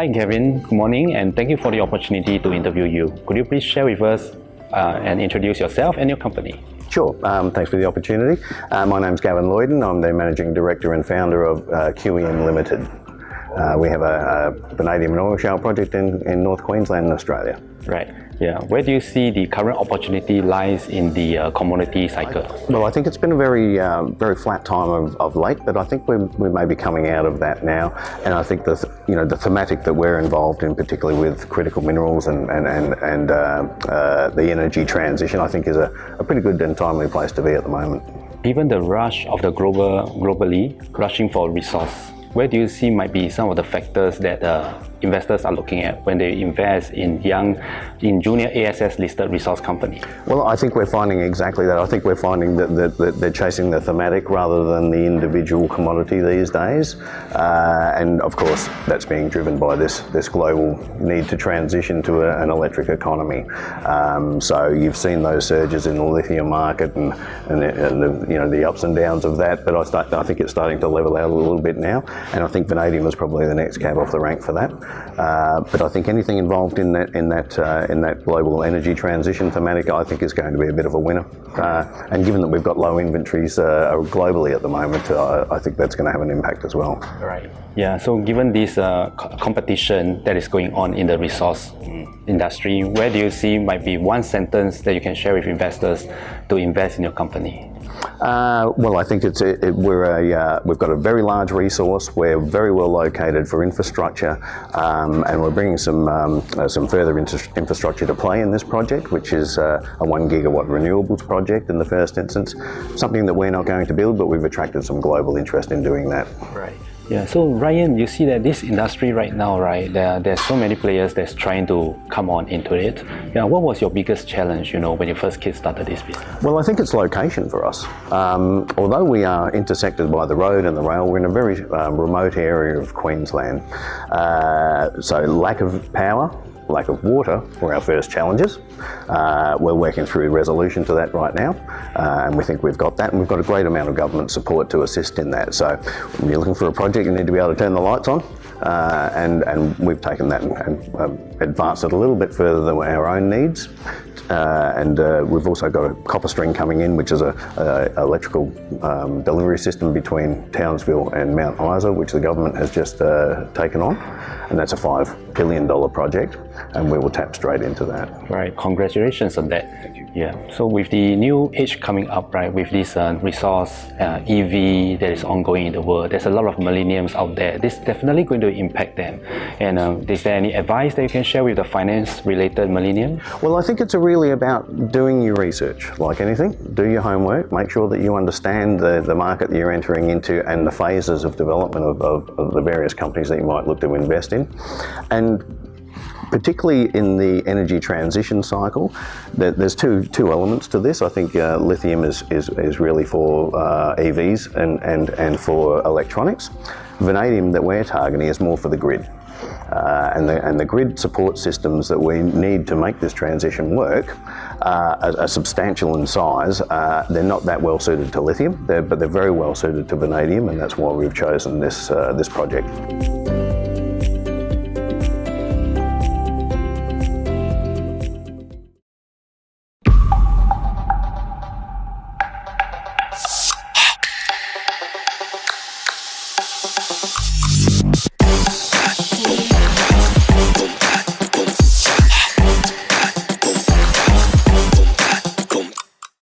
Hi Kevin, good morning and thank you for the opportunity to interview you. Could you please share with us and introduce yourself and your company? Sure, thanks for the opportunity. My name's Gavin Lloyden. I'm the Managing Director and Founder of QEM Limited. We have a vanadium and oil shale project in North Queensland, Australia. Right. Yeah. Where do you see the current opportunity lies in the commodity cycle? Well, I think it's been a very flat time of late, but I think we may be coming out of that now. And I think the thematic that we're involved in, particularly with critical minerals and the energy transition, I think is a pretty good and timely place to be at the moment. Given the rush of the globally rushing for resource, where do you see might be some of the factors that investors are looking at when they invest in junior ASX listed resource company? Well, I think we're finding exactly that. I think we're finding that they're chasing the thematic rather than the individual commodity these days. And of course, that's being driven by this global need to transition to an electric economy. So you've seen those surges in the lithium market and the ups and downs of that. But I think it's starting to level out a little bit now. And I think vanadium is probably the next cab off the rank for that. But I think anything involved in that global energy transition thematic, I think is going to be a bit of a winner. And given that we've got low inventories globally at the moment, I think that's going to have an impact as well. Right. Yeah. So given this competition that is going on in the resource industry, where do you see might be one sentence that you can share with investors to invest in your company? Well, I think we've got a very large resource. We're very well located for infrastructure, and we're bringing some further infrastructure to play in this project, which is a 1 gigawatt renewables project in the first instance. Something that we're not going to build, but we've attracted some global interest in doing that. Right. Yeah, so Ryan, you see that this industry right now, right, there's so many players that's trying to come on into it. Yeah, what was your biggest challenge, when you first started this business? Well, I think it's location for us. Although we are intersected by the road and the rail, we're in a very remote area of Queensland. So lack of power, lack of water were our first challenges. We're working through resolution to that right now, and we think we've got that, and we've got a great amount of government support to assist in that. So when you're looking for a project, you need to be able to turn the lights on, and we've taken that and advanced it a little bit further than our own needs. And we've also got a copper string coming in, which is a electrical delivery system between Townsville and Mount Isa, which the government has just taken on, and that's a $5 billion project, and we will tap straight into that. Right, congratulations on that. Thank you. Yeah, so with the new age coming up, right, with this resource EV that is ongoing in the world, there's a lot of millennials out there. This is definitely going to impact them. And is there any advice that you can share with the finance-related millennium? Well, I think it's really about doing your research. Like anything, do your homework, make sure that you understand the market that you're entering into and the phases of development of the various companies that you might look to invest in. And particularly in the energy transition cycle, there's two elements to this. I think lithium is really for EVs and for electronics. Vanadium that we're targeting is more for the grid. And the grid support systems that we need to make this transition work are substantial in size. They're not that well suited to lithium, but they're very well suited to vanadium, and that's why we've chosen this project.